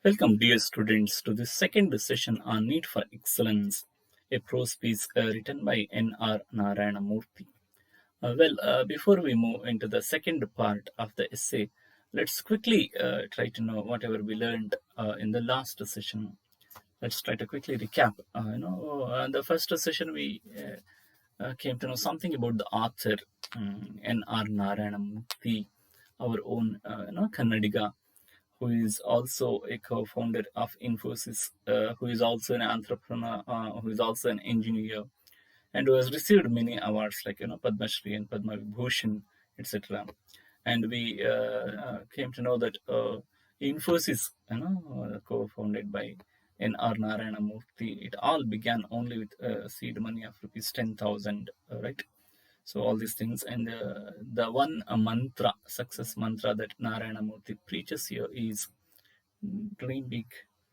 Welcome, dear students, to the second session on Need for Excellence, a prose piece written by N R Narayana Murthy. Before we move into the second part of the essay, let's quickly try to know whatever we learned in the last session. Let's try to quickly recap. The first session we came to know something about the author, N R Narayana Murthy, our own, Kannadiga, who is also a co-founder of Infosys, who is also an entrepreneur, who is also an engineer, and who has received many awards like Padma Shri and Padma Vibhushan, etc. And we came to know that Infosys, co-founded by N R Narayana Murthy, it all began only with seed money of rupees 10,000, right? So all these things, and the one mantra, success mantra that Narayana Murthy preaches here is dream big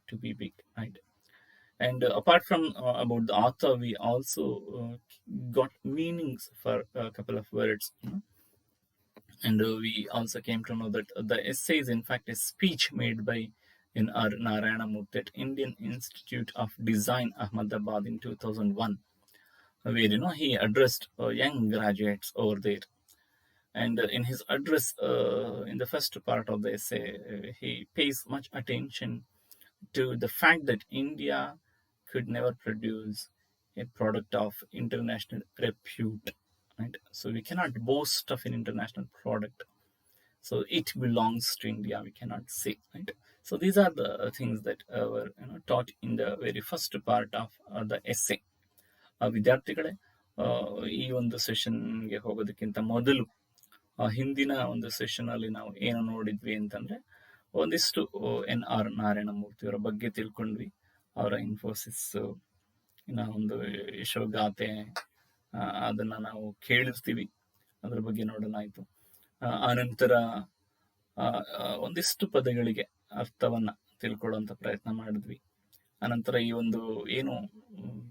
to be big, right? And apart from about the author, we also got meanings for a couple of words, and we also came to know that the essay is in fact a speech made by in our Narayana Murthy at Indian Institute of Design, Ahmedabad in 2001, where he addressed young graduates over there. And in his address, in the first part of the essay, he pays much attention to the fact that India could never produce a product of international repute, right? So we cannot boast of an international product. So it belongs to India, we cannot say, right? So these are the things that were taught in the very first part of the essay. ವಿದ್ಯಾರ್ಥಿಗಳೇ, ಈ ಒಂದು ಸೆಷನ್ಗೆ ಹೋಗೋದಕ್ಕಿಂತ ಮೊದಲು ಹಿಂದಿನ ಒಂದು session ಅಲ್ಲಿ ನಾವು ಏನು ನೋಡಿದ್ವಿ ಅಂತಂದ್ರೆ ಒಂದಿಷ್ಟು ಎನ್ ಆರ್ ನಾರಾಯಣ ಮೂರ್ತಿಯವರ ಬಗ್ಗೆ ತಿಳ್ಕೊಂಡ್ವಿ. ಅವರ ಇನ್ಫೋಸಿಸ್ ಒಂದು ಯಶೋಗಾಥೆ, ಅದನ್ನ ನಾವು ಕೇಳಿರ್ತೀವಿ, ಅದ್ರ ಬಗ್ಗೆ ನೋಡಲಾಯಿತು. ಆನಂತರ ಒಂದಿಷ್ಟು ಪದಗಳಿಗೆ ಅರ್ಥವನ್ನ ತಿಳ್ಕೊಳ್ಳುವಂತ ಪ್ರಯತ್ನ ಮಾಡಿದ್ವಿ. ಅನಂತರ ಈ ಒಂದು ಏನು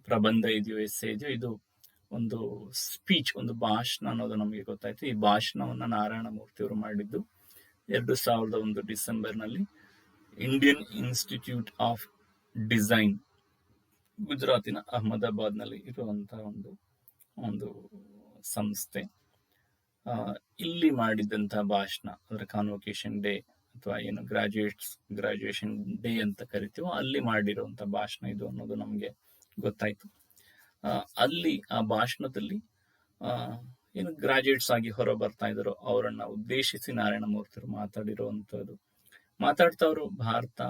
ಪ್ರಬಂಧ ಇದೆಯೋ, ಎಸ್ಸೆ ಇದೆಯೋ, ಇದು ಒಂದು ಸ್ಪೀಚ್, ಒಂದು ಭಾಷಣ ಅನ್ನೋದು ನಮಗೆ ಗೊತ್ತಾಯ್ತು. ಈ ಭಾಷಣವನ್ನ ನಾರಾಯಣ ಮೂರ್ತಿಯವರು ಮಾಡಿದ್ದು 2001 ಡಿಸೆಂಬರ್ನಲ್ಲಿ ಇಂಡಿಯನ್ ಇನ್ಸ್ಟಿಟ್ಯೂಟ್ ಆಫ್ ಡಿಸೈನ್, ಗುಜರಾತಿನ ಅಹಮದಾಬಾದ್ನಲ್ಲಿ ಇರುವಂತಹ ಒಂದು ಸಂಸ್ಥೆ, ಇಲ್ಲಿ ಮಾಡಿದಂತಹ ಭಾಷಣ, ಅದರ ಕಾನ್ವೊಕೇಶನ್ ಡೇ ಅಥವಾ ಏನು ಗ್ರಾಜುಯೇಷನ್ ಡೇ ಅಂತ ಕರಿತೀವೋ ಅಲ್ಲಿ ಮಾಡಿರುವಂತ ಭಾಷಣ ಇದು ಅನ್ನೋದು ನಮಗೆ ಗೊತ್ತಾಯ್ತು. ಅಲ್ಲಿ ಆ ಭಾಷಣದಲ್ಲಿ ಏನು ಗ್ರಾಜುಯೇಟ್ಸ್ ಆಗಿ ಹೊರ ಬರ್ತಾ ಇದ್ದಾರೋ ಅವರನ್ನ ಉದ್ದೇಶಿಸಿ ನಾರಾಯಣ ಮೂರ್ತಿಯವರು ಮಾತಾಡಿರುವಂತದ್ದು. ಮಾತಾಡ್ತವ್ರು ಭಾರತ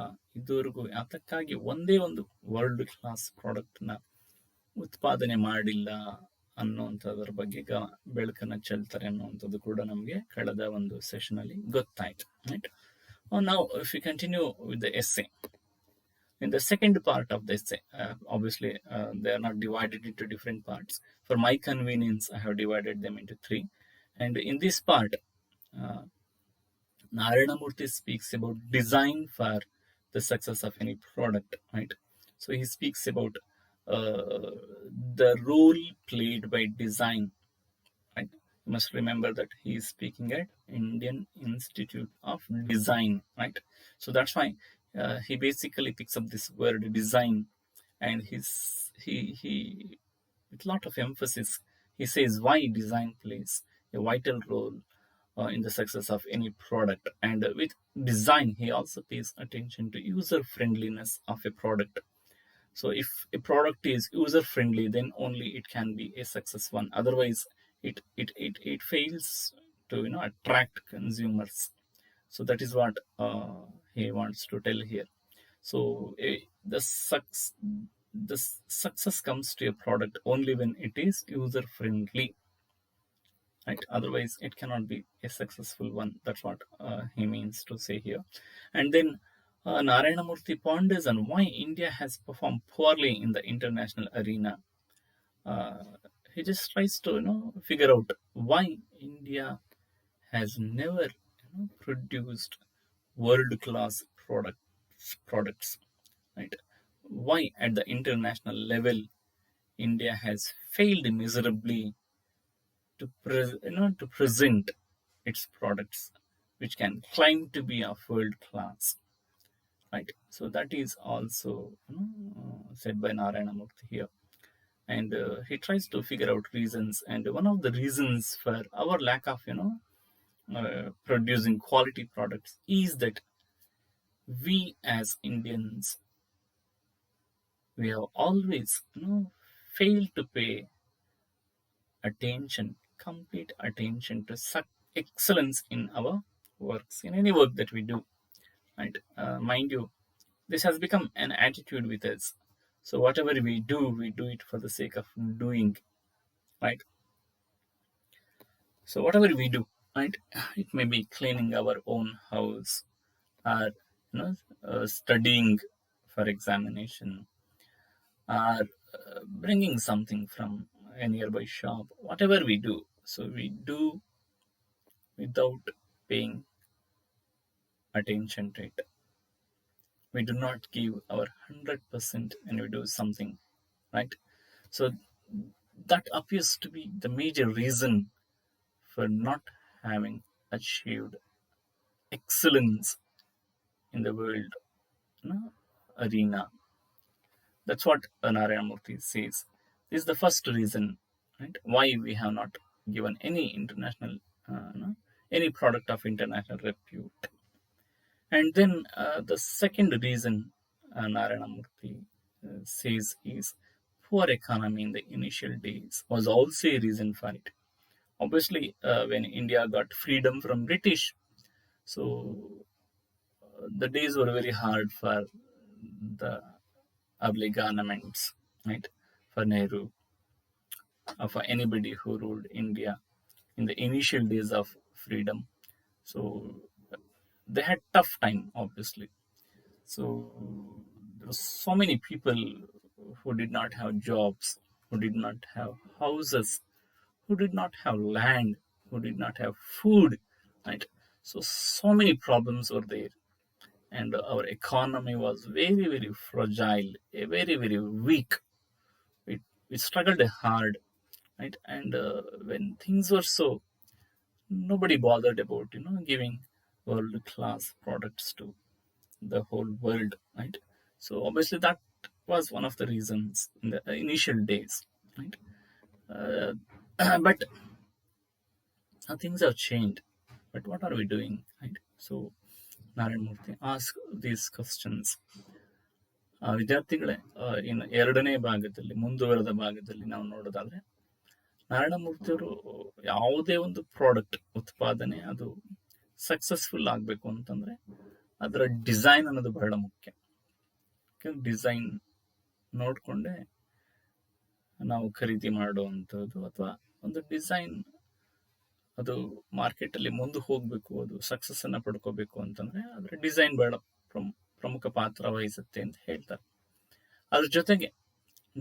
ಇದುವರೆಗೂ ಅದಕ್ಕಾಗಿ ಒಂದೇ ಒಂದು ವರ್ಲ್ಡ್ ಕ್ಲಾಸ್ ಪ್ರಾಡಕ್ಟ್ ನ ಉತ್ಪಾದನೆ ಮಾಡಿಲ್ಲ ಅನ್ನುವಂಥದ್ರ ಬಗ್ಗೆ ಬೆಳಕನ್ನ ಚೆಲ್ತಾರೆ ಅನ್ನುವಂಥದ್ದು ಕೂಡ ನಮಗೆ ಕಳೆದ ಒಂದು ಸೆಷನ್ ಅಲ್ಲಿ ಗೊತ್ತಾಯ್ತು, right? Now, if we continue with the essay, in the second part of the essay, obviously they are not divided into different parts. For my convenience, I have divided them into three. And in this part, Narayana Murthy speaks about design for the success of any product, right? So he speaks about the role played by design, right? You must remember that he is speaking at Indian Institute of Design, right? So that's why he basically picks up this word design, and he with a lot of emphasis he says why design plays a vital role in the success of any product. And with design, he also pays attention to user friendliness of a product. So if a product is user friendly, then only it can be a success one. Otherwise, it fails to attract consumers. So that is what he wants to tell here. So the success comes to a product only when it is user friendly, right? Otherwise it cannot be a successful one. That's what he means to say here. And then Narayana Murthy ponders on why India has performed poorly in the international arena. He just tries to figure out why India has never produced world class products, right? Why at the international level India has failed miserably to present its products which can claim to be of world class, right? So that is also said by Narayana Murthy here. And he tries to figure out reasons, and one of the reasons for our lack of producing quality products is that we as Indians, we have always failed to pay attention, complete attention to excellence in our works, in any work that we do. Right? Mind you, this has become an attitude with us. So whatever we do it for the sake of doing, right? So whatever we do, right? It may be cleaning our own house, or studying for examination, or bringing something from a nearby shop. Whatever we do, so we do without paying attention to it. We do not give our 100% when we do something, right? So that appears to be the major reason for not having achieved excellence in the world arena. That's what Narayana Murthy says. This is the first reason, right, why we have not given any international, any product of international repute. And then the second reason Narayana Murthy says is poor economy in the initial days was also a reason for it. Obviously, when India got freedom from British, so the days were very hard for the early governments, right? For Nehru, for anybody who ruled India in the initial days of freedom. So they had tough time, obviously. So there were so many people who did not have jobs, who did not have houses, who did not have land, who did not have food, right? So many problems were there, and our economy was very, very fragile, very weak. We struggled hard, right? And when things were so, nobody bothered about giving world class products to the whole world, right? So obviously that was one of the reasons in the initial days, right? uh, but now things have changed. But what are we doing, right? So Narayan Murthy ask these questions. ವಿದ್ಯಾರ್ಥಿಗಳೇ, ಇನ್ನು ಎರಡನೇ ಭಾಗದಲ್ಲಿ, ಮುಂದುವರೆದ ಭಾಗದಲ್ಲಿ ನಾವು ನೋಡೋದಾದ್ರೆ, ನಾರಾಯಣ ಮೂರ್ತಿಯವರು ಯಾವುದೇ ಒಂದು ಪ್ರಾಡಕ್ಟ್ ಉತ್ಪಾದನೆ ಅದು ಸಕ್ಸಸ್ಫುಲ್ ಆಗಬೇಕು ಅಂತಂದ್ರೆ ಅದರ ಡಿಸೈನ್ ಅನ್ನೋದು ಬಹಳ ಮುಖ್ಯ. ಡಿಸೈನ್ ನೋಡ್ಕೊಂಡೆ ನಾವು ಖರೀದಿ ಮಾಡುವಂಥದ್ದು, ಅಥವಾ ಒಂದು ಡಿಸೈನ್ ಅದು ಮಾರ್ಕೆಟ್ ಅಲ್ಲಿ ಮುಂದೆ ಹೋಗ್ಬೇಕು, ಅದು ಸಕ್ಸಸ್ ಅನ್ನ ಪಡ್ಕೋಬೇಕು ಅಂತಂದ್ರೆ ಅದ್ರ ಡಿಸೈನ್ ಬಹಳ ಪ್ರಮುಖ ಪಾತ್ರ ವಹಿಸುತ್ತೆ ಅಂತ ಹೇಳ್ತಾರೆ. ಅದ್ರ ಜೊತೆಗೆ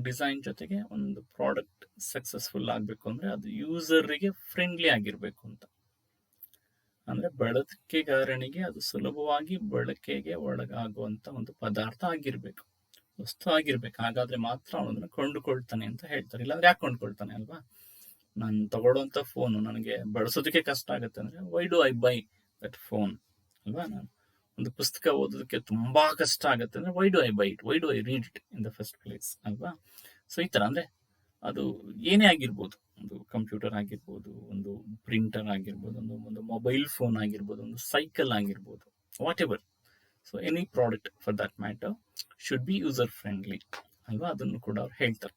ಡಿಸೈನ್ ಜೊತೆಗೆ ಒಂದು ಪ್ರಾಡಕ್ಟ್ ಸಕ್ಸಸ್ಫುಲ್ ಆಗಬೇಕು ಅಂದ್ರೆ ಅದು ಯೂಸರ್ಗೆ ಫ್ರೆಂಡ್ಲಿ ಆಗಿರ್ಬೇಕು ಅಂತ. ಅಂದ್ರೆ ಬಳಕೆಗಾರನಿಗೆ ಅದು ಸುಲಭವಾಗಿ ಬಳಕೆಗೆ ಒಳಗಾಗುವಂತ ಒಂದು ಪದಾರ್ಥ ಆಗಿರ್ಬೇಕು, ವಸ್ತು ಆಗಿರ್ಬೇಕು. ಹಾಗಾದ್ರೆ ಮಾತ್ರ ಅವನನ್ನ ಕೊಂಡುಕೊಳ್ತಾನೆ ಅಂತ ಹೇಳ್ತಾರೆ. ಇಲ್ಲಾಂದ್ರೆ ಯಾಕೆ ಕೊಂಡ್ಕೊಳ್ತಾನೆ ಅಲ್ವಾ? ನಾನು ತಗೊಳ್ಳುವಂತ ಫೋನು ನನಗೆ ಬಳಸೋದಕ್ಕೆ ಕಷ್ಟ ಆಗುತ್ತೆ ಅಂದ್ರೆ why do I by that phone ಅಲ್ವಾ? ನಾನು ಒಂದು ಪುಸ್ತಕ ಓದೋದಕ್ಕೆ ತುಂಬಾ ಕಷ್ಟ ಆಗುತ್ತೆ ಅಂದ್ರೆ why do I by it, why do I read it in the first place ಅಲ್ವಾ? ಸೊ ಈ ತರ ಅಂದ್ರೆ ಅದು ಏನೇ ಆಗಿರ್ಬೋದು, ಒಂದು ಕಂಪ್ಯೂಟರ್ ಆಗಿರ್ಬೋದು, ಒಂದು ಪ್ರಿಂಟರ್ ಆಗಿರ್ಬೋದು, ಒಂದು ಮೊಬೈಲ್ ಫೋನ್ ಆಗಿರ್ಬೋದು, ಒಂದು ಸೈಕಲ್ ಆಗಿರ್ಬೋದು, what ever. So any product for that matter should be user friendly ಅಲ್ವಾ? ಅದನ್ನು ಕೂಡ ಅವ್ರು ಹೇಳ್ತಾರೆ.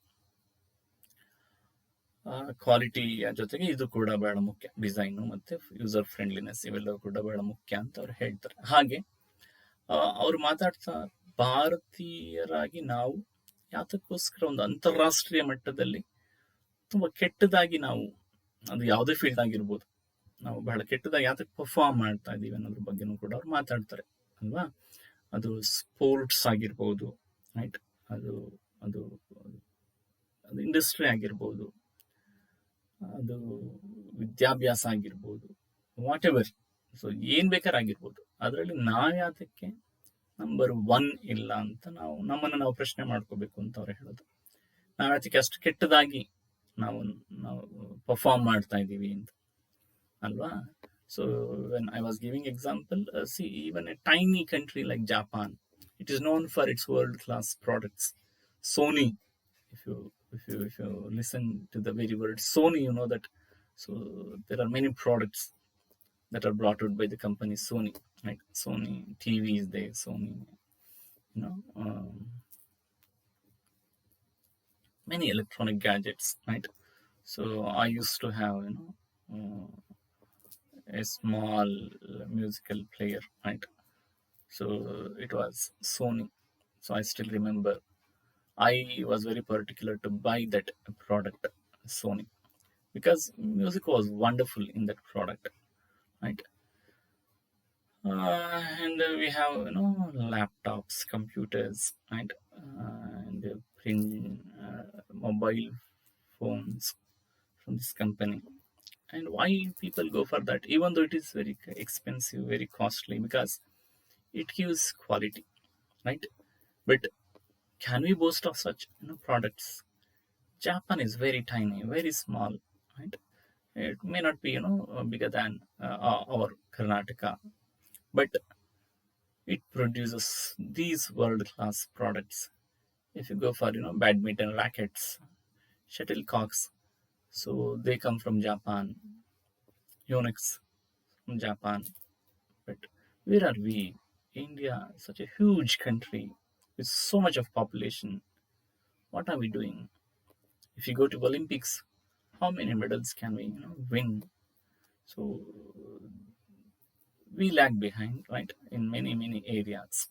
ಕ್ವಾಲಿಟಿಯ ಜೊತೆಗೆ ಇದು ಕೂಡ ಬಹಳ ಮುಖ್ಯ, ಡಿಸೈನು ಮತ್ತೆ ಯೂಸರ್ ಫ್ರೆಂಡ್ಲಿನೆಸ್ ಇವೆಲ್ಲವೂ ಕೂಡ ಬಹಳ ಮುಖ್ಯ ಅಂತ ಅವ್ರು ಹೇಳ್ತಾರೆ. ಹಾಗೆ ಅವ್ರು ಮಾತಾಡ್ತಾ ಭಾರತೀಯರಾಗಿ ನಾವು ಯಾತಕ್ಕೋಸ್ಕರ ಒಂದು ಅಂತಾರಾಷ್ಟ್ರೀಯ ಮಟ್ಟದಲ್ಲಿ ತುಂಬಾ ಕೆಟ್ಟದಾಗಿ ನಾವು, ಅದು ಯಾವುದೇ ಫೀಲ್ಡ್ ಆಗಿರ್ಬೋದು, ನಾವು ಬಹಳ ಕೆಟ್ಟದಾಗಿ ಯಾತಕ್ಕೆ ಪರ್ಫಾರ್ಮ್ ಮಾಡ್ತಾ ಇದೀವಿ ಅನ್ನೋದ್ರ ಬಗ್ಗೆನೂ ಕೂಡ ಅವ್ರು ಮಾತಾಡ್ತಾರೆ ಅಲ್ವಾ? ಅದು ಸ್ಪೋರ್ಟ್ಸ್ ಆಗಿರ್ಬೋದು, ರೈಟ್? ಅದು ಅದು ಅದು ಇಂಡಸ್ಟ್ರಿ ಆಗಿರ್ಬೋದು, ಅದು ವಿದ್ಯಾಭ್ಯಾಸ ಆಗಿರ್ಬೋದು, ವಾಟ್ ಎವರ್. ಸೊ ಏನ್ ಬೇಕಾದ್ರೆ ಆಗಿರ್ಬೋದು, ಅದರಲ್ಲಿ ನಾವ್ಯಾತಕ್ಕೆ ನಂಬರ್ 1 ಇಲ್ಲ ಅಂತ ನಮ್ಮನ್ನು ನಾವು ಪ್ರಶ್ನೆ ಮಾಡ್ಕೋಬೇಕು ಅಂತ ಅವ್ರು ಹೇಳೋದು. ನಾವ್ಯಾತಕ್ಕೆ ಅಷ್ಟು ಕೆಟ್ಟದಾಗಿ ನಾವು ಪರ್ಫಾರ್ಮ್ ಮಾಡ್ತಾ ಇದ್ದೀವಿ ಅಂತ ಅಲ್ವಾ? So when I was giving example, see even A tiny country like Japan, It is known for its world-class products. Sony, if you listen to the very word Sony, you know that. So there are many products that are brought out by the company Sony, like Sony TV is there, Sony, you know, many electronic gadgets, right? So I used to have, a small musical player, right? So it was Sony. So I still remember I was very particular to buy that product, Sony, because music was wonderful in that product, right? And we have, laptops, computers, right? And print, mobile phones from this company. And why people go for that, even though it is very expensive, very costly, because it gives quality, right? But can we boast of such, products? Japan is very tiny, very small, right? It may not be, bigger than our Karnataka, but it produces these world-class products. If you go for, badminton rackets, shuttlecocks, so they come from Japan, Yonex from Japan. But where are we? India, such a huge country with so much of population. What are we doing? If you go to Olympics, how many medals can we, win? So we lag behind, right, in many areas.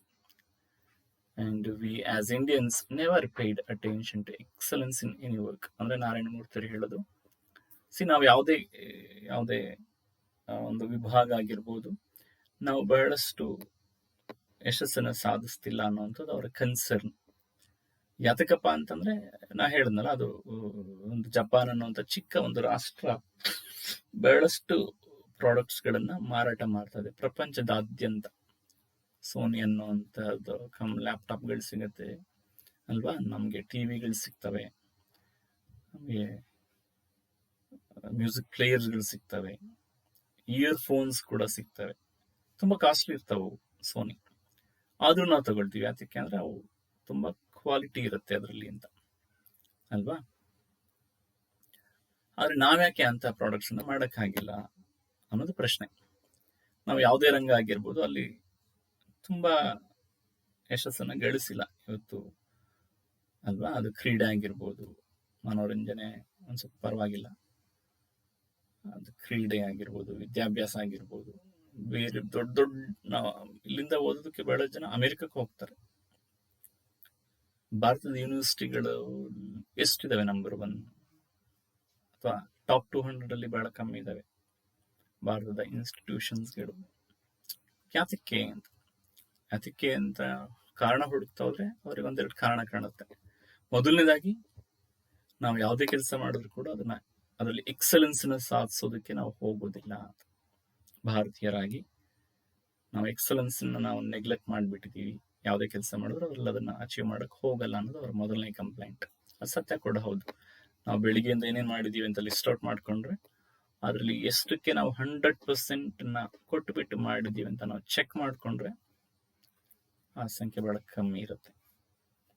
And we as Indians never paid attention to excellence in any work. ಅಂದ್ರೆ ನಾರಾಯಣ ಮೂರ್ತಿ ಹೇಳೋದು, ನಾವು ಯಾವುದೇ ಒಂದು ವಿಭಾಗ ಆಗಿರ್ಬೋದು, ನಾವು ಬಹಳಷ್ಟು ಯಶಸ್ಸನ್ನು ಸಾಧಿಸ್ತಿಲ್ಲ ಅನ್ನುವಂಥದ್ದು ಅವರ ಕನ್ಸರ್ನ್. ಯಾತಕಪ್ಪ ಅಂತಂದ್ರೆ ನಾ ಹೇಳಿದ್ನಲ್ಲ, ಅದು ಒಂದು ಜಪಾನ್ ಅನ್ನುವಂಥ ಚಿಕ್ಕ ಒಂದು ರಾಷ್ಟ್ರ ಬಹಳಷ್ಟು ಪ್ರಾಡಕ್ಟ್ಸ್ಗಳನ್ನ ಮಾರಾಟ ಮಾಡ್ತಾ ಇದೆ ಪ್ರಪಂಚದಾದ್ಯಂತ. ಸೋನಿ ಅನ್ನುವಂಥದ್ದು ಲ್ಯಾಪ್ಟಾಪ್ಗಳು ಸಿಗುತ್ತೆ ಅಲ್ವಾ, ನಮಗೆ ಟಿವಿಗಳು ಸಿಗ್ತವೆ, ನಮಗೆ ಮ್ಯೂಸಿಕ್ ಪ್ಲೇಯರ್ಸ್ಗಳು ಸಿಗ್ತವೆ, ಇಯರ್ಫೋನ್ಸ್ ಕೂಡ ಸಿಗ್ತವೆ. ತುಂಬ ಕಾಸ್ಟ್ಲಿ ಇರ್ತಾವೆ ಸೋನಿ, ಆದರೂ ನಾವು ತಗೊಳ್ತೀವಿ. ಯಾತಕ್ಕೆ ಅಂದರೆ ಅವು ತುಂಬ ಕ್ವಾಲಿಟಿ ಇರುತ್ತೆ ಅದರಲ್ಲಿ ಅಂತ ಅಲ್ವಾ. ಆದರೆ ನಾವ್ಯಾಕೆ ಅಂತ ಪ್ರಾಡಕ್ಟ್ಸನ್ನು ಮಾಡೋಕ್ಕಾಗಿಲ್ಲ ಅನ್ನೋದು ಪ್ರಶ್ನೆ. ನಾವು ಯಾವುದೇ ರಂಗ ಆಗಿರ್ಬೋದು, ಅಲ್ಲಿ ತುಂಬ ಯಶಸ್ಸನ್ನು ಗಳಿಸಿಲ್ಲ ಇವತ್ತು ಅಲ್ವಾ. ಅದು ಕ್ರೀಡೆ ಆಗಿರ್ಬೋದು, ಮನೋರಂಜನೆ ಒಂದು ಸ್ವಲ್ಪ ಪರವಾಗಿಲ್ಲ, ಅದು ಕ್ರೀಡೆ ಆಗಿರ್ಬೋದು, ವಿದ್ಯಾಭ್ಯಾಸ ಆಗಿರ್ಬೋದು, ಬೇರೆ ದೊಡ್ಡ ದೊಡ್ಡ ನಾವು ಇಲ್ಲಿಂದ ಓದೋದಕ್ಕೆ ಬಹಳ ಜನ ಅಮೆರಿಕಕ್ಕೆ ಹೋಗ್ತಾರೆ. ಭಾರತದ ಯೂನಿವರ್ಸಿಟಿಗಳು ಎಷ್ಟಿದಾವೆ? ನಂಬರ್ 1 ಅಥವಾ ಟಾಪ್ 200 ಅಲ್ಲಿ ಬಹಳ ಕಮ್ಮಿ ಇದಾವೆ ಭಾರತದ ಇನ್ಸ್ಟಿಟ್ಯೂಷನ್ಸ್ಗಳು. ಯಾತಕ್ಕೆ ಅಂತ ಕಾರಣ ಹುಡುಕ್ತಾ ಹೋದ್ರೆ ಅವ್ರಿಗೆ ಒಂದೆರಡು ಕಾರಣ ಕಾಣುತ್ತೆ. ಮೊದಲನೇದಾಗಿ, ನಾವು ಯಾವುದೇ ಕೆಲಸ ಮಾಡಿದ್ರು ಕೂಡ ಅದರಲ್ಲಿ ಎಕ್ಸಲೆನ್ಸ್ನ ಸಾಧಿಸೋದಕ್ಕೆ ನಾವು ಹೋಗೋದಿಲ್ಲ. ಭಾರತೀಯರಾಗಿ ನಾವು ಎಕ್ಸಲೆನ್ಸ್ನ ನಾವು ನೆಗ್ಲೆಕ್ಟ್ ಮಾಡಿಬಿಟ್ಟಿದ್ದೀವಿ. ಯಾವುದೇ ಕೆಲಸ ಮಾಡಿದ್ರು ಅದ್ರಲ್ಲಿ ಅದನ್ನ ಅಚೀವ್ ಮಾಡಕ್ಕೆ ಹೋಗಲ್ಲ ಅನ್ನೋದು ಅವ್ರ ಮೊದಲನೇ ಕಂಪ್ಲೇಂಟ್. ಅದು ಸತ್ಯ ಕೂಡ ಹೌದು. ನಾವು ಬೆಳಿಗ್ಗೆಯಿಂದ ಏನೇನು ಮಾಡಿದೀವಿ ಅಂತ ಲಿಸ್ಟ್ ಔಟ್ ಮಾಡ್ಕೊಂಡ್ರೆ ಅದರಲ್ಲಿ ಎಷ್ಟಕ್ಕೆ ನಾವು 100% ಕೊಟ್ಟುಬಿಟ್ಟು ಮಾಡಿದ್ದೀವಿ ಅಂತ ನಾವು ಚೆಕ್ ಮಾಡಿಕೊಂಡ್ರೆ ಆ ಸಂಖ್ಯೆ ಬಹಳ ಕಮ್ಮಿ ಇರುತ್ತೆ.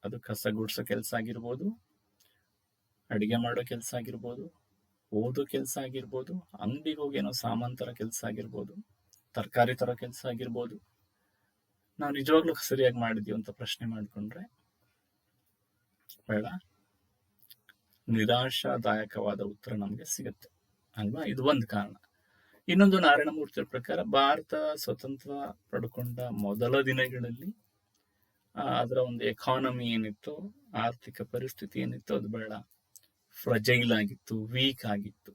ಅದು ಕಸ ಗುಡಿಸೋ ಕೆಲಸ ಆಗಿರ್ಬೋದು, ಅಡಿಗೆ ಮಾಡೋ ಕೆಲಸ ಆಗಿರ್ಬೋದು, ಓದೋ ಕೆಲಸ ಆಗಿರ್ಬೋದು, ಅಂಗಡಿಗೆ ಹೋಗಿ ಏನೋ ಸಾಮಾನು ತರ ಕೆಲಸ ಆಗಿರ್ಬೋದು, ತರಕಾರಿ ತರ ಕೆಲಸ ಆಗಿರ್ಬೋದು. ನಾವು ನಿಜವಾಗ್ಲೂ ಸರಿಯಾಗಿ ಮಾಡಿದೀವಿ ಅಂತ ಪ್ರಶ್ನೆ ಮಾಡಿಕೊಂಡ್ರೆ ಬೇಡ, ನಿರಾಶಾದಾಯಕವಾದ ಉತ್ತರ ನಮಗೆ ಸಿಗುತ್ತೆ ಅಲ್ವಾ. ಇದು ಒಂದು ಕಾರಣ. ಇನ್ನೊಂದು, ನಾರಾಯಣ ಮೂರ್ತಿಯ ಪ್ರಕಾರ ಭಾರತ ಸ್ವತಂತ್ರ ಪಡ್ಕೊಂಡ ಮೊದಲ ದಿನಗಳಲ್ಲಿ ಅದರ ಒಂದು ಎಕಾನಮಿ ಏನಿತ್ತು, ಆರ್ಥಿಕ ಪರಿಸ್ಥಿತಿ ಏನಿತ್ತು, ಅದು ಬಹಳ ಫ್ರಜೈಲ್ ಆಗಿತ್ತು, ವೀಕ್ ಆಗಿತ್ತು.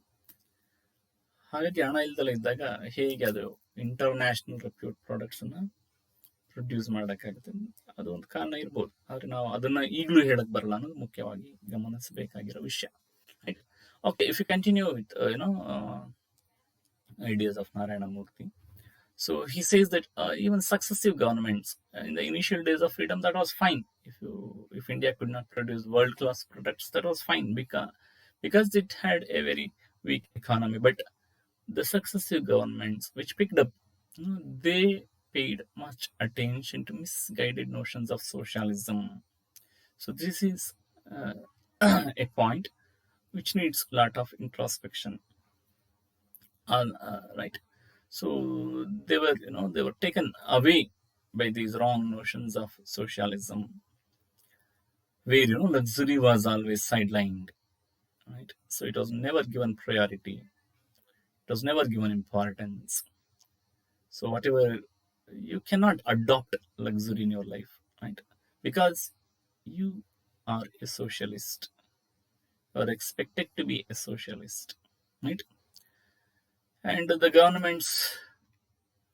ಹಾಗಾಗಿ ಹಣ ಇಲ್ದಲ್ಲ ಇದ್ದಾಗ ಹೇಗೆ ಅದು ಇಂಟರ್ನ್ಯಾಷನಲ್ ರೆಪ್ಯೂಟ್ ಪ್ರಾಡಕ್ಟ್ಸ್ ಅನ್ನ ಪ್ರೊಡ್ಯೂಸ್ ಮಾಡೋಕ್ಕಾಗುತ್ತೆ? ಅದು ಒಂದು ಕಾರಣ ಇರ್ಬೋದು. ಆದ್ರೆ ನಾವು ಅದನ್ನ ಈಗಲೂ ಹೇಳಕ್ ಬರಲ್ಲ ಅನ್ನೋದು ಮುಖ್ಯವಾಗಿ ಗಮನಿಸಬೇಕಾಗಿರೋ ವಿಷಯ. Okay, if you continue with ideas of Narayana Murthy. So he says that even successive governments in the initial days of freedom, that was fine. If India could not produce world-class products, that was fine because it had a very weak economy. But the successive governments which picked up, they paid much attention to misguided notions of socialism. So this is uh, a point which needs a lot of introspection. Right. So they were taken away by these wrong notions of socialism, where luxury was always sidelined. Right. So it was never given priority. It was never given importance. So whatever, you cannot adopt luxury in your life, right? Because you are a socialist or expected to be a socialist, right? And the governments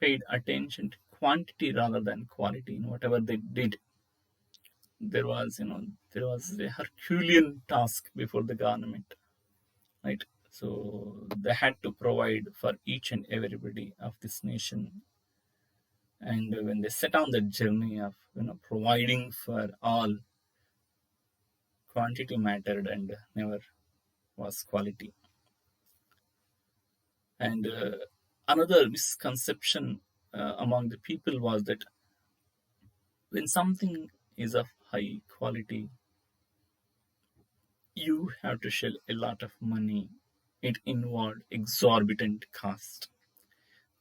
paid attention to quantity rather than quality in whatever they did. There was a Herculean task before the government, right? So they had to provide for each and everybody of this nation. And when they set on the journey of providing for all, quantity mattered and never was quality. And another misconception among the people was that when something is of high quality, you have to shell a lot of money. It involved exorbitant cost.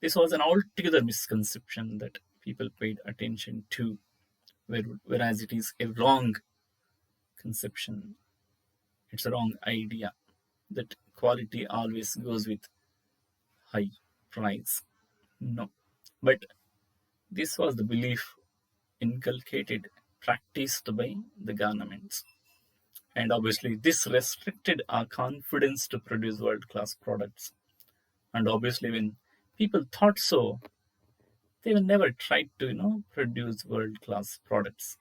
This was an altogether misconception that people paid attention to, whereas it is a wrong conception. It's a wrong idea that quality always goes with high price. No. But this was the belief inculcated, practiced by the governments. And obviously, this restricted our confidence to produce world class products. And obviously, when people thought so, they will never try to, produce world class products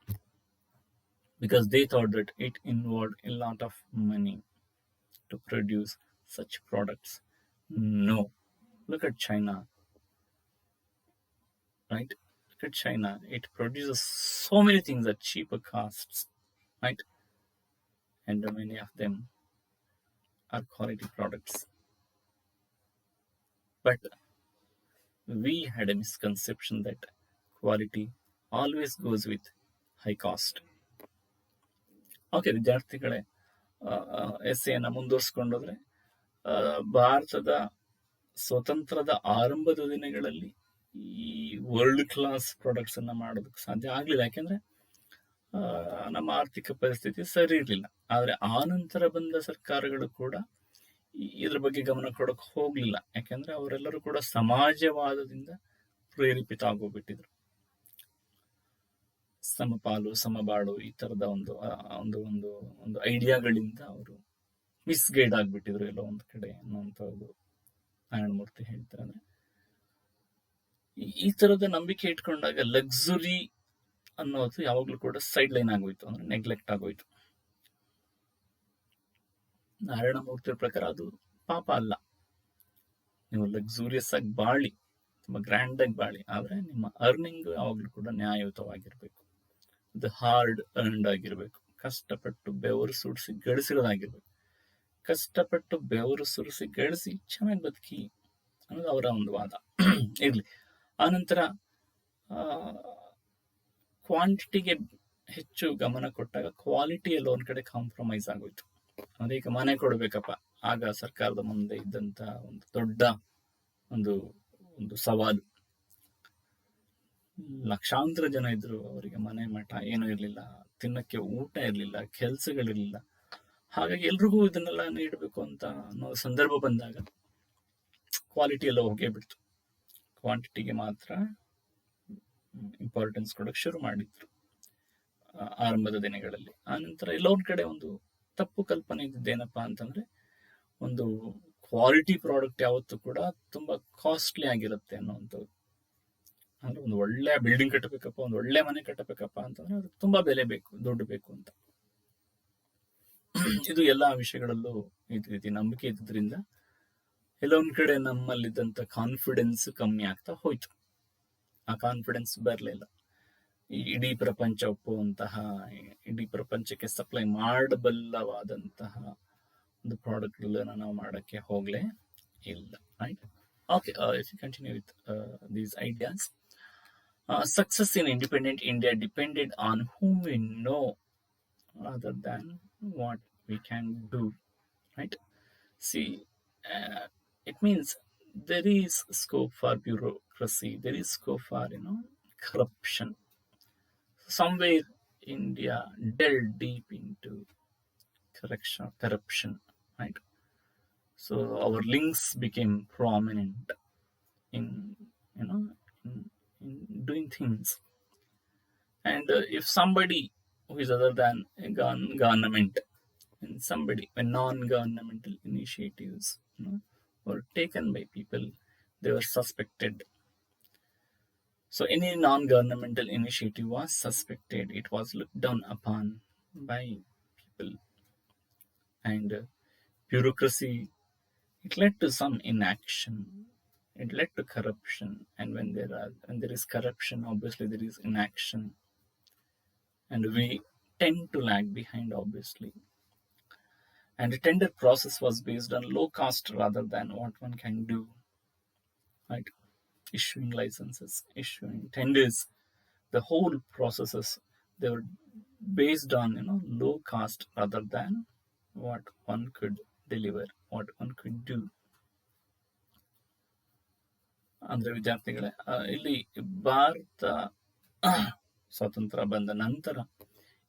because they thought that it involved a lot of money to produce such products. No. Look at China, right? Look at China. It produces so many things at cheaper costs, right? And many of them are quality products. But we had a misconception that quality always goes with high cost. Okay ವಿದ್ಯಾರ್ಥಿಗಳೇ, ಎಸ್ಸೆಯನ್ನು ಮುಂದುವರಿಸ್ಕೊಂಡೋದ್ರೆ, ಭಾರತದ ಸ್ವತಂತ್ರದ ಆರಂಭದ ದಿನಗಳಲ್ಲಿ ಈ world class products ಅನ್ನ ಮಾಡೋದಕ್ಕೆ ಸಾಧ್ಯ ಆಗ್ಲಿಲ್ಲ. ಯಾಕೆಂದ್ರೆ ನಮ್ಮ ಆರ್ಥಿಕ ಪರಿಸ್ಥಿತಿ ಸರಿ ಇರಲಿಲ್ಲ. ಆದ್ರೆ ಆ ನಂತರ ಬಂದ ಸರ್ಕಾರಗಳು ಕೂಡ ಇದ್ರ ಬಗ್ಗೆ ಗಮನ ಕೊಡಕ್ ಹೋಗ್ಲಿಲ್ಲ. ಯಾಕೆಂದ್ರೆ ಅವರೆಲ್ಲರೂ ಕೂಡ ಸಮಾಜವಾದದಿಂದ ಪ್ರೇರೇಪಿತ ಆಗೋಗ್ಬಿಟ್ಟಿದ್ರು. ಸಮಪಾಲು ಸಮಬಾಳು ಈ ತರದ ಒಂದು ಒಂದು ಒಂದು ಒಂದು ಐಡಿಯಾಗಳಿಂದ ಅವರು ಮಿಸ್ಗೈಡ್ ಆಗ್ಬಿಟ್ಟಿದ್ರು ಎಲ್ಲೋ ಒಂದ್ ಕಡೆ ಅನ್ನುವಂಥದ್ದು ನಾರಾಯಣಮೂರ್ತಿ ಹೇಳ್ತಾರೆ. ಅಂದ್ರೆ ಈ ತರದ ನಂಬಿಕೆ ಇಟ್ಕೊಂಡಾಗ ಲಕ್ಸುರಿ ಅನ್ನೋದು ಯಾವಾಗ್ಲೂ ಕೂಡ ಸೈಡ್ ಲೈನ್ ಆಗೋಯ್ತು, ಅಂದ್ರೆ ನೆಗ್ಲೆಕ್ಟ್ ಆಗೋಯ್ತು. ನಾರಾಯಣಮೂರ್ತಿ ಪ್ರಕಾರ ಅದು ಪಾಪ ಅಲ್ಲ. ನೀವು ಲಕ್ಸುರಿಯಸ್ ಆಗಿ ಬಾಳಿ, ತುಂಬಾ ಗ್ರ್ಯಾಂಡ್ ಆಗಿ ಬಾಳಿ, ಆದ್ರೆ ನಿಮ್ಮ ಅರ್ನಿಂಗ್ ಯಾವಾಗ್ಲೂ ಕೂಡ ನ್ಯಾಯಯುತವಾಗಿರ್ಬೇಕು. ಅದು ಹಾರ್ಡ್ ಅರ್ನ್ಡ್ ಆಗಿರ್ಬೇಕು. ಕಷ್ಟಪಟ್ಟು ಬೆವರು ಸುಡಿಸಿ ಗಳಿಸಿರೋದಾಗಿರ್ಬೇಕು. ಕಷ್ಟಪಟ್ಟು ಬೆವರು ಸುರಿಸಿ ಗಳಿಸಿ ಚೆನ್ನಾಗಿ ಬದುಕಿ ಅನ್ನೋದು ಅವರ ಒಂದು ವಾದ. ಇರ್ಲಿ. ಆನಂತರ ಕ್ವಾಂಟಿಟಿಗೆ ಹೆಚ್ಚು ಗಮನ ಕೊಟ್ಟಾಗ ಕ್ವಾಲಿಟಿ ಎಲ್ಲ ಒಂದ್ ಕಡೆ ಕಾಂಪ್ರಮೈಸ್ ಆಗೋಯ್ತು. ಅಂದ್ರೆ ಈಗ ಮನೆ ಕೊಡ್ಬೇಕಪ್ಪ, ಆಗ ಸರ್ಕಾರದ ಮುಂದೆ ಇದ್ದಂತ ಒಂದು ದೊಡ್ಡ ಒಂದು ಒಂದು ಸವಾಲು. ಲಕ್ಷಾಂತರ ಜನ ಇದ್ರು, ಅವರಿಗೆ ಮನೆ ಮಠ ಏನೂ ಇರ್ಲಿಲ್ಲ, ತಿನ್ನಕ್ಕೆ ಊಟ ಇರ್ಲಿಲ್ಲ, ಕೆಲ್ಸಗಳಿರ್ಲಿಲ್ಲ. ಹಾಗಾಗಿ ಎಲ್ರಿಗೂ ಇದನ್ನೆಲ್ಲ ನೀಡಬೇಕು ಅಂತ ಅನ್ನೋ ಸಂದರ್ಭ ಬಂದಾಗ ಕ್ವಾಲಿಟಿ ಎಲ್ಲ ಹೋಗೇ ಬಿಡ್ತು. ಕ್ವಾಂಟಿಟಿಗೆ ಮಾತ್ರ ಇಂಪಾರ್ಟೆನ್ಸ್ ಕೊಡಕ್ ಶುರು ಮಾಡಿದ್ರು ಆರಂಭದ ದಿನಗಳಲ್ಲಿ. ಆನಂತರ ಎಲ್ಲೋ ಒಂದ್ ಕಡೆ ಒಂದು ತಪ್ಪು ಕಲ್ಪನೆ ಇದ್ದಿದ್ದೇನಪ್ಪಾ ಅಂತಂದ್ರೆ, ಒಂದು ಕ್ವಾಲಿಟಿ ಪ್ರಾಡಕ್ಟ್ ಯಾವತ್ತೂ ಕೂಡ ತುಂಬಾ ಕಾಸ್ಟ್ಲಿ ಆಗಿರುತ್ತೆ ಅನ್ನೋವಂಥದ್ದು. ಅಂದ್ರೆ ಒಂದು ಒಳ್ಳೆ ಬಿಲ್ಡಿಂಗ್ ಕಟ್ಟಬೇಕಪ್ಪ, ಒಂದು ಒಳ್ಳೆ ಮನೆ ಕಟ್ಟಬೇಕಪ್ಪ ಅಂತಂದ್ರೆ ಅದಕ್ಕೆ ತುಂಬಾ ಬೆಲೆ ಬೇಕು, ದುಡ್ಡು ಬೇಕು ಅಂತ. ಇದು ಎಲ್ಲಾ ವಿಷಯಗಳಲ್ಲೂ ಈ ರೀತಿ ನಂಬಿಕೆ ಇದ್ದಿದ್ರಿಂದ ಎಲ್ಲ ಒಂದ್ ಕಡೆ ನಮ್ಮಲ್ಲಿದ್ದಂತ ಕಾನ್ಫಿಡೆನ್ಸ್ ಕಮ್ಮಿ ಆಗ್ತಾ ಹೋಯ್ತು. ಆ ಕಾನ್ಫಿಡೆನ್ಸ್ ಬರಲಿಲ್ಲ. ಈ ಇಡೀ ಪ್ರಪಂಚ ಒಪ್ಪುವಂತಹ, ಇಡೀ ಪ್ರಪಂಚಕ್ಕೆ ಸಪ್ಲೈ ಮಾಡಬಲ್ಲವಾದಂತಹ ಒಂದು ಪ್ರಾಡಕ್ಟ್ಗಳನ್ನ ನಾವು ಮಾಡಕ್ಕೆ ಹೋಗ್ಲೇ ಇಲ್ಲ. Right? Okay, if you continue with these ideas. Success in independent India depended on whom we know rather than what we can do, right? See, uh, it means there is scope for bureaucracy, there is scope for, corruption. Somewhere India delved deep into corruption, right? So our links became prominent in, you know, in doing things. And if somebody who is other than a government, and somebody, when non-governmental initiatives, were taken by people, they were suspected. So any non-governmental initiative was suspected. It was looked down upon by people, and bureaucracy. It led to some inaction. It led to corruption, and when there is corruption, obviously there is inaction, and we tend to lag behind, obviously. And the tender process was based on low cost rather than what one can do, right? Issuing licenses, issuing tenders, the whole processes, they were based on, low cost rather than what one could deliver, what one could do. ಅಂದ್ರೆ ವಿದ್ಯಾರ್ಥಿಗಳೇ, ಇಲ್ಲಿ ಭಾರತ ಸ್ವಾತಂತ್ರ್ಯ ಬಂದ ನಂತರ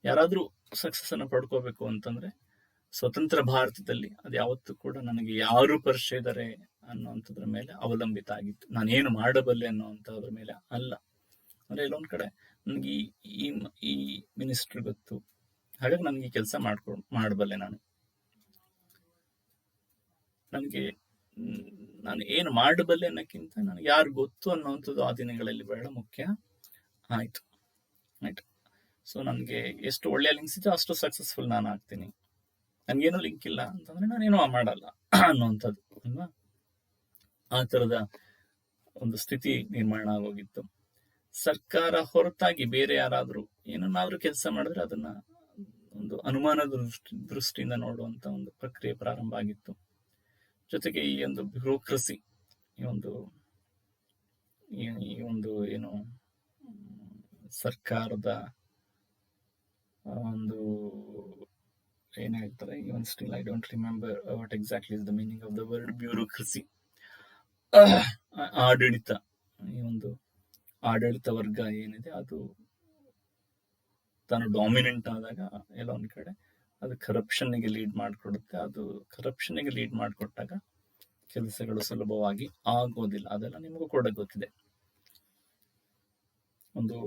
ಯಾರಾದರೂ success ಅನ್ನು ಪಡ್ಕೋಬೇಕು ಅಂತಂದ್ರೆ ಸ್ವತಂತ್ರ ಭಾರತದಲ್ಲಿ ಅದು ಯಾವತ್ತೂ ಕೂಡ ನನಗೆ ಯಾರು ಪರಿಚಯ ಇದ್ದಾರೆ ಅನ್ನುವಂಥದ್ರ ಮೇಲೆ ಅವಲಂಬಿತ ಆಗಿತ್ತು. ನಾನೇನು ಮಾಡಬಲ್ಲೆ ಅನ್ನುವಂಥದ್ರ ಮೇಲೆ ಅಲ್ಲ. ಅಂದ್ರೆ ಎಲ್ಲೊಂದ್ ಕಡೆ ನನಗೆ ಈ ಮಿನಿಸ್ಟರ್ ಗೊತ್ತು, ಹಾಗಾಗಿ ನನಗೆ ಈ ಕೆಲಸ ಮಾಡಬಲ್ಲೆ. ನನಗೆ ನಾನು ಏನು ಮಾಡಬಲ್ಲೆ ಅನ್ನೋಕ್ಕಿಂತ ನನಗೆ ಯಾರು ಗೊತ್ತು ಅನ್ನೋವಂಥದ್ದು ಆ ದಿನಗಳಲ್ಲಿ ಬಹಳ ಮುಖ್ಯ ಆಯ್ತು, ರೈಟ್? ಸೊ ನನಗೆ ಎಷ್ಟು ಒಳ್ಳೆಯ ಲಿಂಕ್ಸ್ ಇದೆ ಅಷ್ಟು ಸಕ್ಸಸ್ಫುಲ್ ನಾನು ಆಗ್ತೀನಿ. ನನ್ಗೇನೋ ಲಿಂಕ್ ಇಲ್ಲ ಅಂತಂದ್ರೆ ನಾನೇನೋ ಮಾಡಲ್ಲ ಅನ್ನುವಂಥದ್ದು ಅಲ್ವಾ? ಆ ತರದ ಒಂದು ಸ್ಥಿತಿ ನಿರ್ಮಾಣ ಆಗೋಗಿತ್ತು. ಸರ್ಕಾರ ಹೊರತಾಗಿ ಬೇರೆ ಯಾರಾದ್ರೂ ಏನನ್ನಾದ್ರೂ ಕೆಲಸ ಮಾಡಿದ್ರೆ ಅದನ್ನ ಒಂದು ಅನುಮಾನದ ದೃಷ್ಟಿಯಿಂದ ನೋಡುವಂತ ಒಂದು ಪ್ರಕ್ರಿಯೆ ಪ್ರಾರಂಭ ಆಗಿತ್ತು. ಜೊತೆಗೆ ಈ ಒಂದು ಬ್ಯೂರೋಕ್ರಸಿ, ಈ ಒಂದು ಏನು ಸರ್ಕಾರದ ಒಂದು ಏನ್ ಹೇಳ್ತಾರೆ, even still I don't remember what exactly is the meaning of the word bureaucracy. ಆಡಳಿತ, ಈ ಒಂದು ಆಡಳಿತ ವರ್ಗ ಏನಿದೆ ಅದು ತಾನು ಡಾಮಿನೆಂಟ್ ಆದಾಗ ಎಲ್ಲ ಒಂದ್ ಕಡೆ ಅದು ಕರಪ್ಷನ್ಗೆ ಲೀಡ್ ಮಾಡಿಕೊಡುತ್ತೆ. ಅದು ಕರಪ್ಷನ್ಗೆ ಲೀಡ್ ಮಾಡಿಕೊಟ್ಟಾಗ ಕೆಲಸಗಳು ಸುಲಭವಾಗಿ ಆಗೋದಿಲ್ಲ. ಅದೆಲ್ಲ ನಿಮಗೂ ಕೂಡ ಗೊತ್ತಿದೆ. ಒಂದು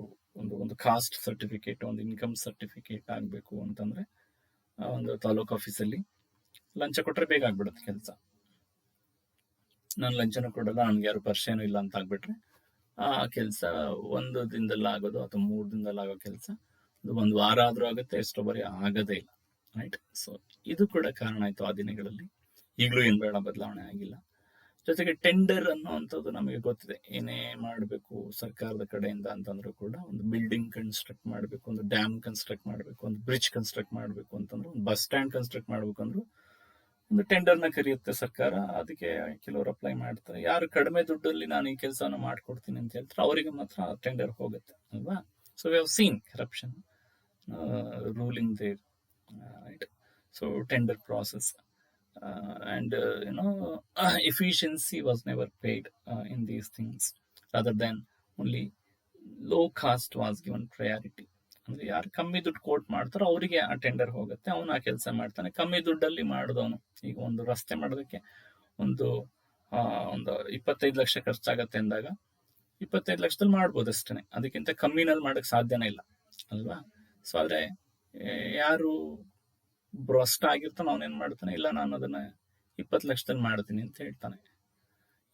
ಒಂದು ಒಂದು ಕಾಸ್ಟ್ ಸರ್ಟಿಫಿಕೇಟ್, ಒಂದು ಇನ್ಕಮ್ ಸರ್ಟಿಫಿಕೇಟ್ ಆಗ್ಬೇಕು ಅಂತಂದ್ರೆ ಒಂದು ತಾಲೂಕ್ ಆಫೀಸಲ್ಲಿ ಲಂಚ ಕೊಟ್ರೆ ಬೇಗ ಆಗ್ಬಿಡುತ್ತೆ ಕೆಲಸ. ನಾನು ಲಂಚನೂ ಕೊಡಲ್ಲ, ನನ್ಗೆ ಯಾರು ಪರಿಚಯನೂ ಇಲ್ಲ ಅಂತ ಆಗ್ಬಿಟ್ರೆ ಆ ಕೆಲಸ ಒಂದು ದಿನದಲ್ಲಿ ಆಗೋದು ಅಥವಾ 3 ದಿನದಲ್ಲಿ ಆಗೋ ಕೆಲಸ ಒಂದು ವಾರ ಆದ್ರೂ ಆಗುತ್ತೆ, ಎಷ್ಟೋ ಬಾರಿ ಆಗದೇ ಇಲ್ಲ, ರೈಟ್? ಸೊ ಇದು ಕೂಡ ಕಾರಣ ಆಯ್ತು ಆ ದಿನಗಳಲ್ಲಿ. ಈಗಲೂ ಏನ್ ಬೇಡ ಬದಲಾವಣೆ ಆಗಿಲ್ಲ. ಜೊತೆಗೆ ಟೆಂಡರ್ ಅನ್ನುವಂಥದ್ದು ನಮಗೆ ಗೊತ್ತಿದೆ. ಏನೇ ಮಾಡಬೇಕು ಸರ್ಕಾರದ ಕಡೆಯಿಂದ ಅಂತಂದ್ರೂ ಕೂಡ, ಒಂದು ಬಿಲ್ಡಿಂಗ್ ಕನ್ಸ್ಟ್ರಕ್ಟ್ ಮಾಡಬೇಕು, ಒಂದು ಡ್ಯಾಮ್ ಕನ್ಸ್ಟ್ರಕ್ಟ್ ಮಾಡಬೇಕು, ಒಂದು ಬ್ರಿಡ್ಜ್ ಕನ್ಸ್ಟ್ರಕ್ಟ್ ಮಾಡಬೇಕು ಅಂತಂದ್ರೆ, ಒಂದು ಬಸ್ ಸ್ಟ್ಯಾಂಡ್ ಕನ್ಸ್ಟ್ರಕ್ಟ್ ಮಾಡ್ಬೇಕಂದ್ರು ಒಂದು ಟೆಂಡರ್ನ ಕರೆಯುತ್ತೆ ಸರ್ಕಾರ. ಅದಕ್ಕೆ ಕೆಲವರು ಅಪ್ಲೈ ಮಾಡ್ತಾರೆ. ಯಾರು ಕಡಿಮೆ ದುಡ್ಡಲ್ಲಿ ನಾನು ಈ ಕೆಲಸನ ಮಾಡ್ಕೊಡ್ತೀನಿ ಅಂತ ಹೇಳ್ತಾರೆ, ಅವರಿಗೆ ಮಾತ್ರ ಟೆಂಡರ್ ಹೋಗುತ್ತೆ, ಅಲ್ವಾ? So we have seen corruption ruling there, right? So tender process and efficiency was never paid in these things. Rather than only low cost was given priority. ಅಂದ್ರೆ ಯಾರು ಕಮ್ಮಿ ದುಡ್ಡು ಕೋಟ್ ಮಾಡ್ತಾರೋ ಅವರಿಗೆ ಆ ಟೆಂಡರ್ ಹೋಗುತ್ತೆ, ಅವನು ಆ ಕೆಲಸ ಮಾಡ್ತಾನೆ. ಕಮ್ಮಿ ದುಡ್ಡಲ್ಲಿ ಮಾಡಿದವನು, ಈಗ ಒಂದು ರಸ್ತೆ ಮಾಡೋದಕ್ಕೆ ಒಂದು 25 ಲಕ್ಷ ಖರ್ಚಾಗತ್ತೆ ಅಂದಾಗ 25 ಲಕ್ಷದಲ್ಲಿ ಮಾಡ್ಬೋದು ಅಷ್ಟೇ, ಅದಕ್ಕಿಂತ ಕಮ್ಮಿನಲ್ಲಿ ಮಾಡಕ್ ಸಾಧ್ಯನೇ ಇಲ್ಲ, ಅಲ್ವಾ? ಸೊ ಆದ್ರೆ ಯಾರು ಭ್ರಷ್ಟ ಆಗಿರ್ತಾನೆ ಅವನೇನ್ ಮಾಡ್ತಾನೆ, ಇಲ್ಲ ನಾನು ಅದನ್ನ 20 ಲಕ್ಷದಲ್ಲಿ ಮಾಡ್ತೀನಿ ಅಂತ ಹೇಳ್ತಾನೆ.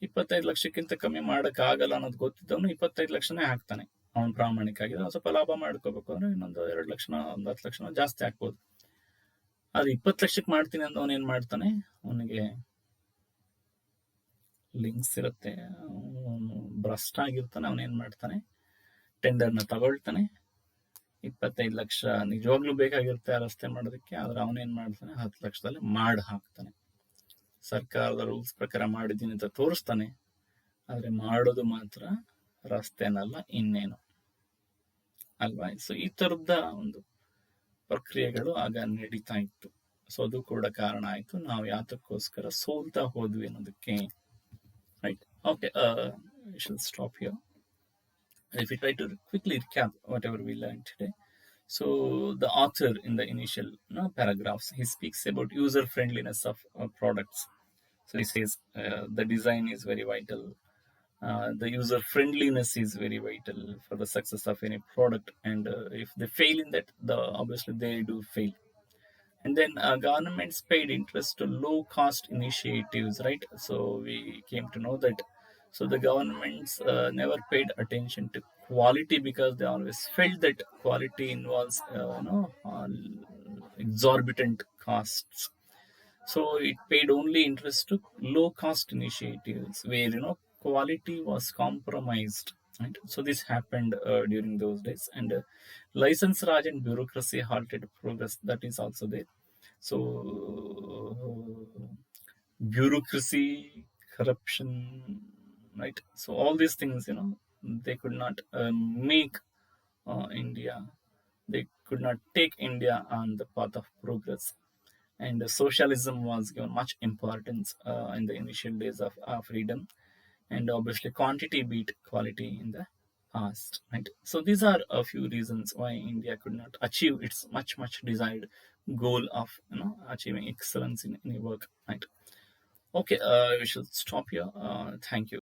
25 ಲಕ್ಷಕ್ಕಿಂತ ಕಮ್ಮಿ ಮಾಡಕ್ ಆಗಲ್ಲ ಅನ್ನೋದು ಗೊತ್ತಿದ್ದವನು 25 ಲಕ್ಷನೇ ಹಾಕ್ತಾನೆ. ಅವನು ಪ್ರಾಮಾಣಿಕ ಆಗಿದ್ರೆ ಸ್ವಲ್ಪ ಲಾಭ ಮಾಡ್ಕೋಬೇಕು ಅಂದ್ರೆ ಇನ್ನೊಂದು 2 ಲಕ್ಷನ, ಒಂದು 10 ಲಕ್ಷನ ಜಾಸ್ತಿ ಹಾಕ್ಬೋದು. ಆದ್ರೆ 20 ಲಕ್ಷಕ್ಕೆ ಮಾಡ್ತೀನಿ ಅಂತ ಅವನೇನ್ ಮಾಡ್ತಾನೆ, ಅವನಿಗೆ ಲಿಂಕ್ಸ್ ಇರುತ್ತೆ, ಅವನು ಭ್ರಷ್ಟ ಆಗಿರ್ತಾನೆ. ಅವನೇನ್ ಮಾಡ್ತಾನೆ, ಟೆಂಡರ್ನ ತಗೊಳ್ತಾನೆ. 25 ಲಕ್ಷ ನಿಜವಾಗ್ಲೂ ಬೇಕಾಗಿರುತ್ತೆ ಆ ರಸ್ತೆ ಮಾಡೋದಕ್ಕೆ, ಆದ್ರೆ ಅವನೇನ್ ಮಾಡ್ತಾನೆ, 10 ಲಕ್ಷದಲ್ಲಿ ಮಾಡಿ ಹಾಕ್ತಾನೆ. ಸರ್ಕಾರದ ರೂಲ್ಸ್ ಪ್ರಕಾರ ಮಾಡಿದ್ದೀನಿ ಅಂತ ತೋರಿಸ್ತಾನೆ, ಆದ್ರೆ ಮಾಡೋದು ಮಾತ್ರ ರಸ್ತೆನಲ್ಲ, ಇನ್ನೇನು. ಅಲ್ವಾ? ಸೊ ಈ ಥರದ ಒಂದು ಪ್ರಕ್ರಿಯೆಗಳು ಆಗ ನಡೀತಾ ಇತ್ತು. ಸೊ ಅದು ಕೂಡ ಕಾರಣ ಆಯಿತು ನಾವು ಯಾತಕ್ಕೋಸ್ಕರ ಸೋಲ್ತಾ ಹೋದ್ವಿ ಅನ್ನೋದಕ್ಕೆ. Right. Okay, we shall stop here. If we try to quickly recap whatever we learned today. So the author in the initial paragraphs, he speaks about user friendliness of products. So he says the design is very vital. The user friendliness is very vital for the success of any product, and if they fail in that, obviously they do fail. And then governments paid interest to low cost initiatives, right? So we came to know that. So the governments never paid attention to quality because they always felt that quality involves exorbitant costs. So it paid only interest to low cost initiatives where quality was compromised, right? So this happened during those days. And license raj and bureaucracy halted progress, that is also there. So bureaucracy, corruption, right? So all these things, they could not make India, they could not take India on the path of progress. And socialism was given much importance in the initial days of freedom. And obviously quantity beat quality in the past, right? So these are a few reasons why India could not achieve its much desired goal of achieving excellence in any work, right? Okay, we should stop here. Thank you.